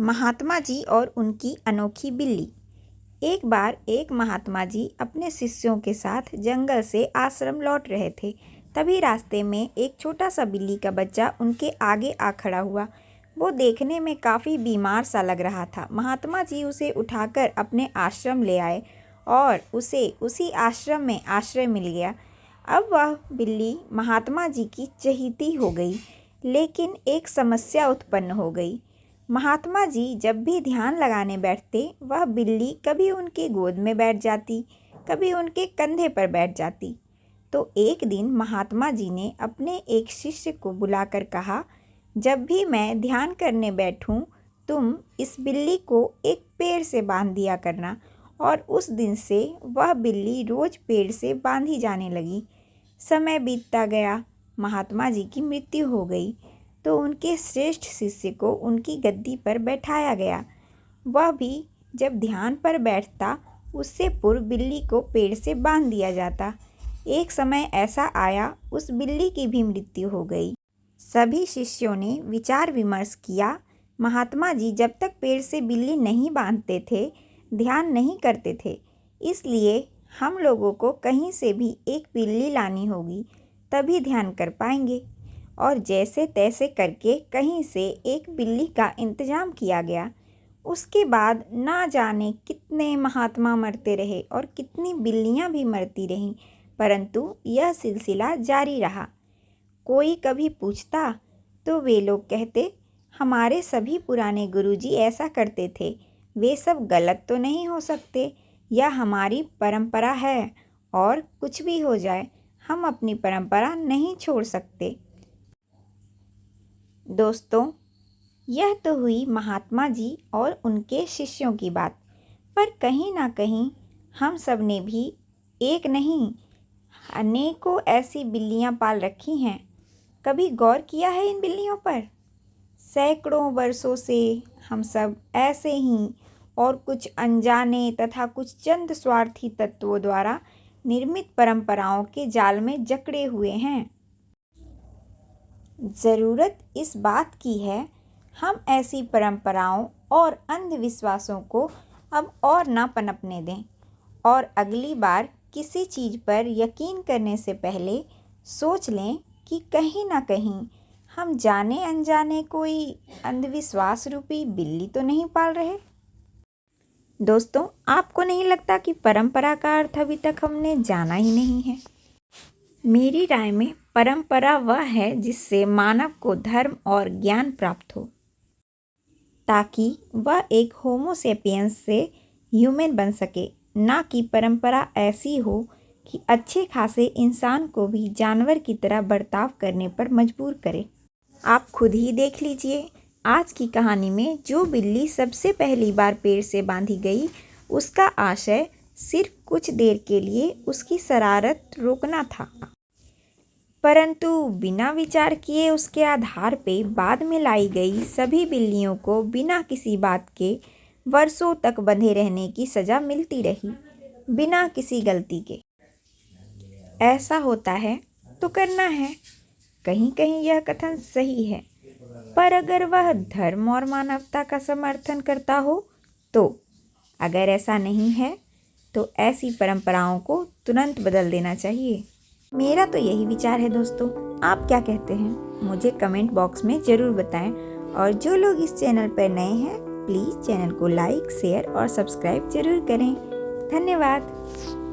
महात्मा जी और उनकी अनोखी बिल्ली। एक बार एक महात्मा जी अपने शिष्यों के साथ जंगल से आश्रम लौट रहे थे। तभी रास्ते में एक छोटा सा बिल्ली का बच्चा उनके आगे आ खड़ा हुआ। वो देखने में काफ़ी बीमार सा लग रहा था। महात्मा जी उसे उठाकर अपने आश्रम ले आए और उसे उसी आश्रम में आश्रय मिल गया। अब वह बिल्ली महात्मा जी की चहेती हो गई, लेकिन एक समस्या उत्पन्न हो गई। महात्मा जी जब भी ध्यान लगाने बैठते, वह बिल्ली कभी उनके गोद में बैठ जाती, कभी उनके कंधे पर बैठ जाती। तो एक दिन महात्मा जी ने अपने एक शिष्य को बुलाकर कहा, जब भी मैं ध्यान करने बैठूं, तुम इस बिल्ली को एक पेड़ से बांध दिया करना। और उस दिन से वह बिल्ली रोज पेड़ से बांधी जाने लगी। समय बीतता गया, महात्मा जी की मृत्यु हो गई, तो उनके श्रेष्ठ शिष्य को उनकी गद्दी पर बैठाया गया। वह भी जब ध्यान पर बैठता, उससे पूर्व बिल्ली को पेड़ से बांध दिया जाता। एक समय ऐसा आया, उस बिल्ली की भी मृत्यु हो गई। सभी शिष्यों ने विचार विमर्श किया। महात्मा जी जब तक पेड़ से बिल्ली नहीं बांधते थे, ध्यान नहीं करते थे। इसलिए हम लोगों को कहीं से भी एक बिल्ली लानी होगी, तभी ध्यान कर पाएंगे। और जैसे तैसे करके कहीं से एक बिल्ली का इंतजाम किया गया। उसके बाद ना जाने कितने महात्मा मरते रहे और कितनी बिल्लियां भी मरती रहीं, परंतु यह सिलसिला जारी रहा। कोई कभी पूछता तो वे लोग कहते, हमारे सभी पुराने गुरुजी ऐसा करते थे, वे सब गलत तो नहीं हो सकते, यह हमारी परंपरा है और कुछ भी हो जाए, हम अपनी परंपरा नहीं छोड़ सकते। दोस्तों, यह तो हुई महात्मा जी और उनके शिष्यों की बात, पर कहीं ना कहीं हम सब ने भी एक नहीं, अनेकों ऐसी बिल्लियां पाल रखी हैं। कभी गौर किया है इन बिल्लियों पर? सैकड़ों वर्षों से हम सब ऐसे ही और कुछ अनजाने तथा कुछ चंद स्वार्थी तत्वों द्वारा निर्मित परंपराओं के जाल में जकड़े हुए हैं। ज़रूरत इस बात की है, हम ऐसी परंपराओं और अंधविश्वासों को अब और ना पनपने दें और अगली बार किसी चीज़ पर यकीन करने से पहले सोच लें कि कहीं ना कहीं हम जाने अनजाने कोई अंधविश्वास रूपी बिल्ली तो नहीं पाल रहे। दोस्तों, आपको नहीं लगता कि परंपरा का अर्थ अभी तक हमने जाना ही नहीं है? मेरी राय में परंपरा वह है जिससे मानव को धर्म और ज्ञान प्राप्त हो, ताकि वह एक होमो सेपियंस से ह्यूमन बन सके, ना कि परंपरा ऐसी हो कि अच्छे खासे इंसान को भी जानवर की तरह बर्ताव करने पर मजबूर करे। आप खुद ही देख लीजिए, आज की कहानी में जो बिल्ली सबसे पहली बार पेड़ से बांधी गई, उसका आशय सिर्फ कुछ देर के लिए उसकी शरारत रोकना था, परंतु बिना विचार किए उसके आधार पे बाद में लाई गई सभी बिल्लियों को बिना किसी बात के वर्षों तक बंधे रहने की सज़ा मिलती रही, बिना किसी गलती के। ऐसा होता है तो करना है। कहीं कहीं यह कथन सही है, पर अगर वह धर्म और मानवता का समर्थन करता हो तो। अगर ऐसा नहीं है तो ऐसी परंपराओं को तुरंत बदल देना चाहिए। मेरा तो यही विचार है दोस्तों, आप क्या कहते हैं? मुझे कमेंट बॉक्स में ज़रूर बताएं। और जो लोग इस चैनल पर नए हैं, प्लीज़ चैनल को लाइक, शेयर और सब्सक्राइब ज़रूर करें। धन्यवाद।